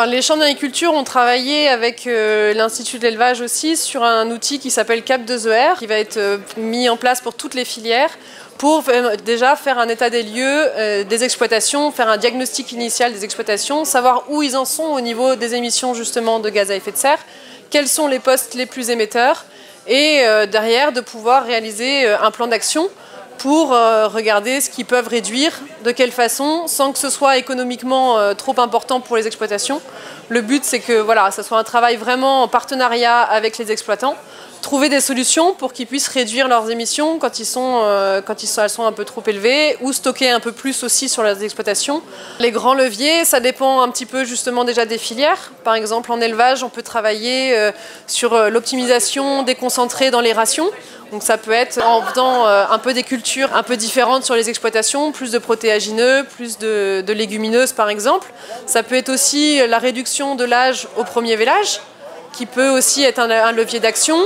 Alors, les chambres d'agriculture ont travaillé avec l'Institut de l'élevage aussi sur un outil qui s'appelle CAP2ER, qui va être mis en place pour toutes les filières pour déjà faire un état des lieux des exploitations, faire un diagnostic initial des exploitations, savoir où ils en sont au niveau des émissions justement de gaz à effet de serre, quels sont les postes les plus émetteurs et derrière de pouvoir réaliser un plan d'action pour regarder ce qu'ils peuvent réduire, de quelle façon, sans que ce soit économiquement trop important pour les exploitations. Le but, c'est que voilà, ça soit un travail vraiment en partenariat avec les exploitants, trouver des solutions pour qu'ils puissent réduire leurs émissions quand elles sont un peu trop élevées, ou stocker un peu plus aussi sur leurs exploitations. Les grands leviers, ça dépend un petit peu justement déjà des filières. Par exemple, en élevage, on peut travailler sur l'optimisation déconcentrée dans les rations. Donc ça peut être en faisant un peu des cultures un peu différentes sur les exploitations, plus de protéagineux, plus de légumineuses par exemple. Ça peut être aussi la réduction de l'âge au premier vélage, qui peut aussi être un levier d'action.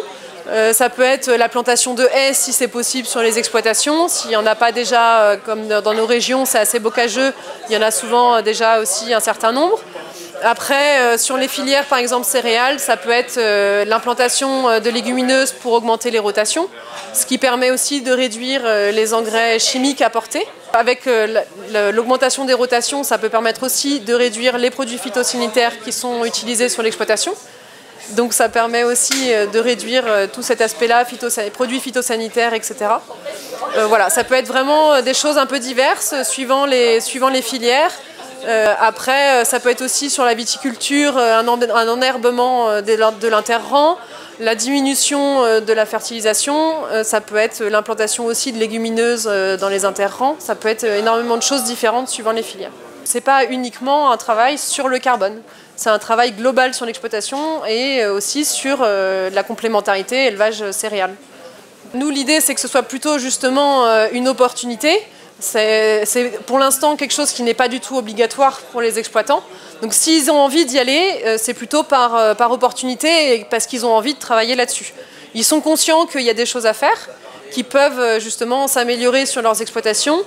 Ça peut être la plantation de haies si c'est possible sur les exploitations. S'il n'y en a pas déjà, comme dans nos régions, c'est assez bocageux, il y en a souvent déjà aussi un certain nombre. Après, sur les filières, par exemple céréales, ça peut être l'implantation de légumineuses pour augmenter les rotations, ce qui permet aussi de réduire les engrais chimiques apportés. Avec l'augmentation des rotations, ça peut permettre aussi de réduire les produits phytosanitaires qui sont utilisés sur l'exploitation. Donc ça permet aussi de réduire tout cet aspect-là, produits phytosanitaires, etc. Voilà, ça peut être vraiment des choses un peu diverses suivant les filières. Après, ça peut être aussi sur la viticulture, un enherbement de l'interrang, la diminution de la fertilisation, ça peut être l'implantation aussi de légumineuses dans les interrangs, ça peut être énormément de choses différentes suivant les filières. Ce n'est pas uniquement un travail sur le carbone, c'est un travail global sur l'exploitation et aussi sur la complémentarité élevage céréales. Nous, l'idée, c'est que ce soit plutôt justement une opportunité. C'est pour l'instant quelque chose qui n'est pas du tout obligatoire pour les exploitants. Donc s'ils ont envie d'y aller, c'est plutôt par opportunité et parce qu'ils ont envie de travailler là-dessus. Ils sont conscients qu'il y a des choses à faire, qui peuvent justement s'améliorer sur leurs exploitations,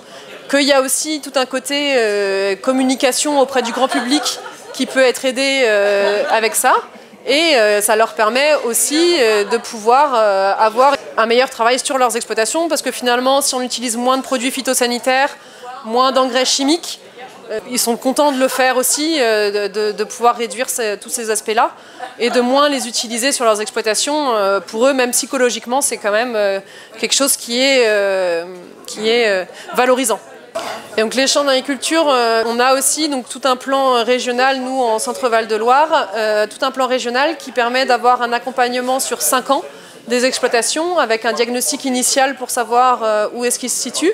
qu'il y a aussi tout un côté communication auprès du grand public qui peut être aidé avec ça. Et ça leur permet aussi de pouvoir avoir un meilleur travail sur leurs exploitations parce que finalement, si on utilise moins de produits phytosanitaires, moins d'engrais chimiques, ils sont contents de le faire aussi, de pouvoir réduire tous ces aspects-là et de moins les utiliser sur leurs exploitations. Pour eux, même psychologiquement, c'est quand même quelque chose qui est valorisant. Et donc les champs d'agriculture, on a aussi donc, tout un plan régional, nous en Centre-Val de Loire, tout un plan régional qui permet d'avoir un accompagnement sur 5 ans des exploitations avec un diagnostic initial pour savoir où est-ce qu'ils se situent,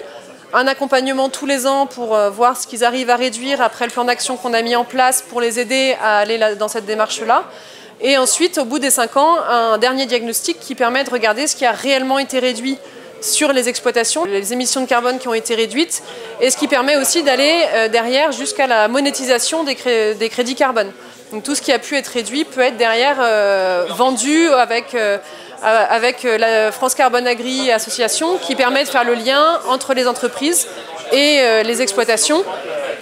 un accompagnement tous les ans pour voir ce qu'ils arrivent à réduire après le plan d'action qu'on a mis en place pour les aider à aller dans cette démarche-là. Et ensuite, au bout des 5 ans, un dernier diagnostic qui permet de regarder ce qui a réellement été réduit sur les exploitations, les émissions de carbone qui ont été réduites, et ce qui permet aussi d'aller derrière jusqu'à la monétisation des crédits carbone. Donc tout ce qui a pu être réduit peut être derrière vendu avec la France Carbone Agri Association qui permet de faire le lien entre les entreprises et les exploitations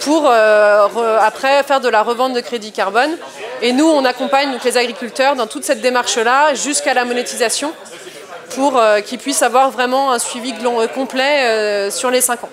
pour après faire de la revente de crédits carbone. Et nous, on accompagne donc les agriculteurs dans toute cette démarche-là jusqu'à la monétisation pour qu'ils puissent avoir vraiment un suivi complet sur les 5 ans.